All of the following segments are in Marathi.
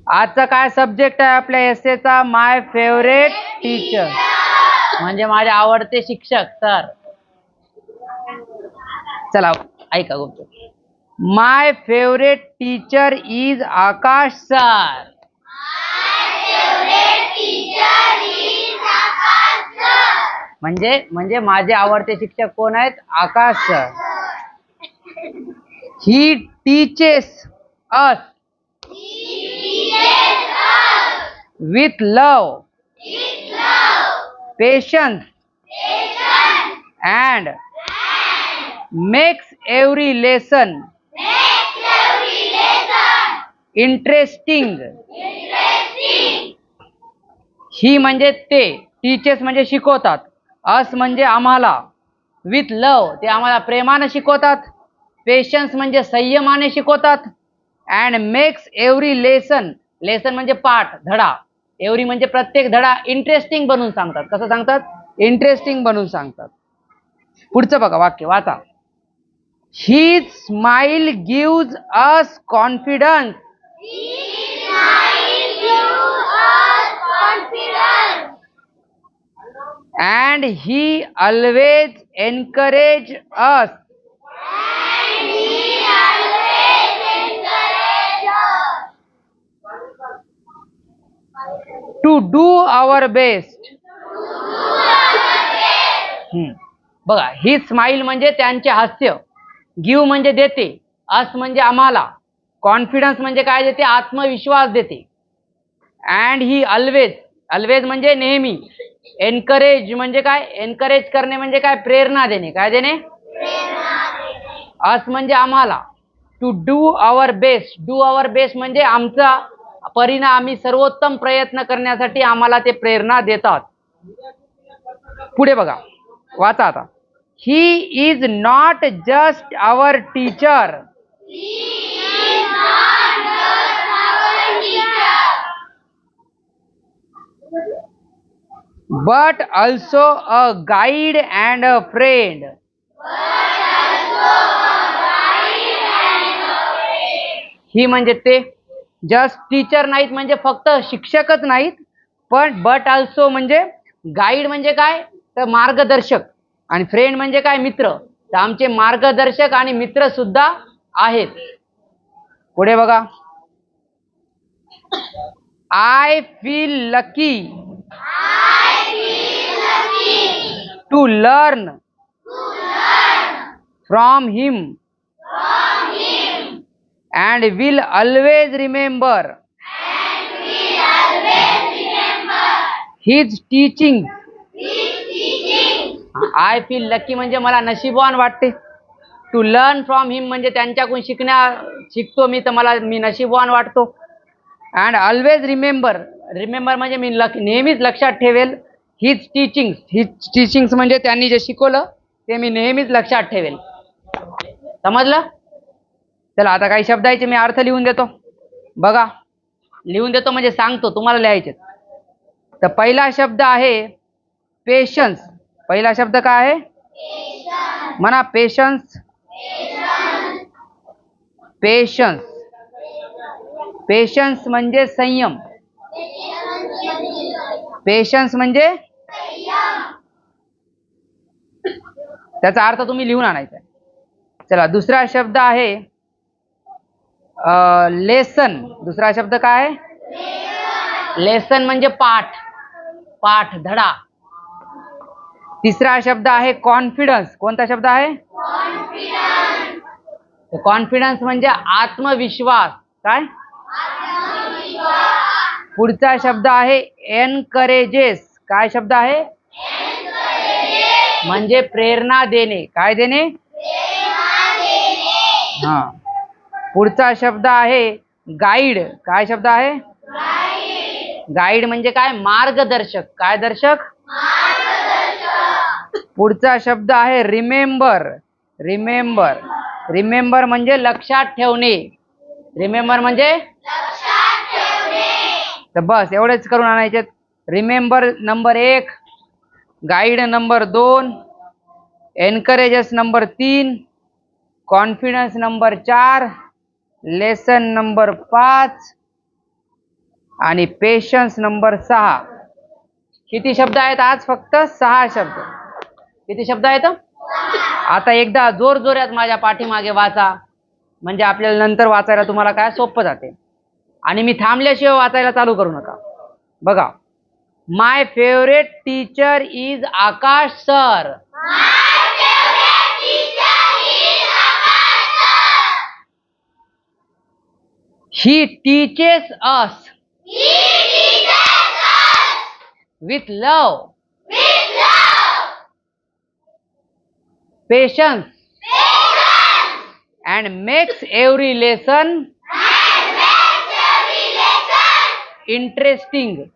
आजचा काय सब्जेक्ट आहे आपल्या एसेचा? माय फेवरेट टीचर, म्हणजे माझे आवडते शिक्षक सर. चला ऐका गोष्ट. My favourite teacher is Aakash sir. म्हणजे माझे आवडते शिक्षक कोण आहेत? Aakash sir. He teaches us with love, patience, and makes every lesson interesting. He म्हणजे ते, टीचर्स म्हणजे शिकवतात, अस म्हणजे आम्हाला, विथ लव ते आम्हाला प्रेमाने शिकवतात, पेशन्स म्हणजे संयमाने शिकवतात, and makes every lesson, lesson म्हणजे पाठ, धडा, एव्हरी म्हणजे प्रत्येक धडा, इंटरेस्टिंग बनवून सांगतात. कसं सांगतात? इंटरेस्टिंग बनवून सांगतात. पुढचं बघा वाक्य वाचा. He smile gives us confidence. And he always encourage us. To do our best. बघा, ही स्माइल म्हणजे त्यांचे हास्य, गिव्ह म्हणजे देते, अस म्हणजे आम्हाला, कॉन्फिडन्स म्हणजे काय देते? आत्मविश्वास देते. अँड ही ऑलवेज, ऑलवेज म्हणजे नेहमी, एनकरेज म्हणजे काय? एनकरेज करणे म्हणजे काय? प्रेरणा देणे. काय देणे? अस म्हणजे आम्हाला. To do our best, do our best म्हणजे आमचा परिणाम, आम्ही सर्वोत्तम प्रयत्न करण्यासाठी आम्हाला ते प्रेरणा देतात. पुढे बघा वाचा आता. He is not just our teacher. But also a guide and a friend. ही म्हणजे ते, जस्ट टीचर नाहीत म्हणजे फक्त शिक्षकच नाहीत, पण बट ऑल्सो म्हणजे गाईड म्हणजे काय? तर मार्गदर्शक, आणि फ्रेंड म्हणजे काय? मित्र. तर आमचे मार्गदर्शक आणि मित्र सुद्धा आहेत. पुढे बघा. I feel lucky to learn from him and will always remember his teaching. I feel lucky म्हणजे मला नशीबवान वाटते. टू लर्न फ्रॉम हिम म्हणजे त्यांच्याकडून शिकतो मी नशीबवान वाटतो. अँड ऑलवेज रिमेंबर, रिमेंबर म्हणजे मी नेहमीच लक्षात ठेवेल. हिज टीचिंग्स म्हणजे त्यांनी जे शिकवलं ते मी नेहमीच लक्षात ठेवेल. समजलं? चला आता काही शब्द यायचे मी अर्थ लिहून देतो. बघा, लिहून देतो म्हणजे सांगतो, तुम्हाला लिहायचे. तर पहिला शब्द आहे पेशन्स. पहिला शब्द काय आहे? म्हणा पेशन्स. पेशन्स, पेशन्स म्हणजे संयम. पेशन्स म्हणजे त्याचा अर्थ तुम्ही लिहून आणायचा. चला दुसरा शब्द आहे लेसन. दुसरा शब्द काय आहे? लेसन म्हणजे पाठ, पाठ, धडा. तिसरा शब्द आहे कॉन्फिडन्स. कोणता शब्द आहे? कॉन्फिडन्स म्हणजे आत्मविश्वास. काय? पुढचा शब्द आहे एनकरेजेस. काय शब्द आहे? म्हणजे प्रेरणा देणे. काय देणे? हा. पुढचा शब्द आहे गाईड. काय शब्द आहे? गाईड म्हणजे काय? मार्गदर्शक. काय दर्शक? पुढचा शब्द आहे रिमेंबर. रिमेंबर, रिमेंबर म्हणजे लक्षात ठेवणे. रिमेंबर म्हणजे तर बस एवढेच करून आणायचे. Remember number 1, guide number 2, encourages number 3, confidence number 4, lesson number 5, आणि पेशन्स नंबर 6. किती शब्द आहेत आज? फक्त 6 शब्द. किती शब्द आहेत? आता एकदा जोर जोरात माझ्या पाठीमागे वाचा, म्हणजे आपल्याला नंतर वाचायला तुम्हाला काय सोपं जाते. आणि मी थांबल्याशिवाय वाचायला चालू करू नका. बघा, my favourite teacher is Aakash sir. He teaches us with love, patience, and makes every lesson interesting.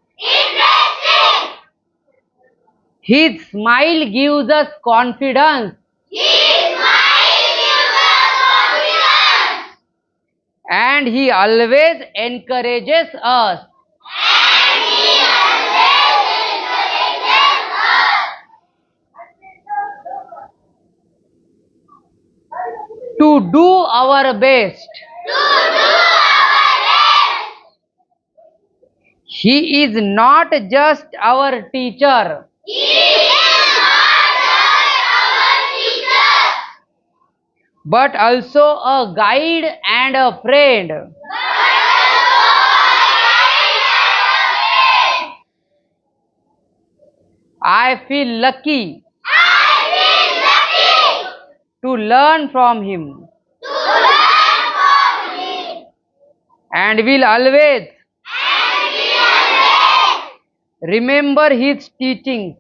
His smile gives us confidence. And he always encourages us. To do our best. He is not just our teacher. But also a guide and a friend. I feel lucky to learn from him. And will always remember his teachings.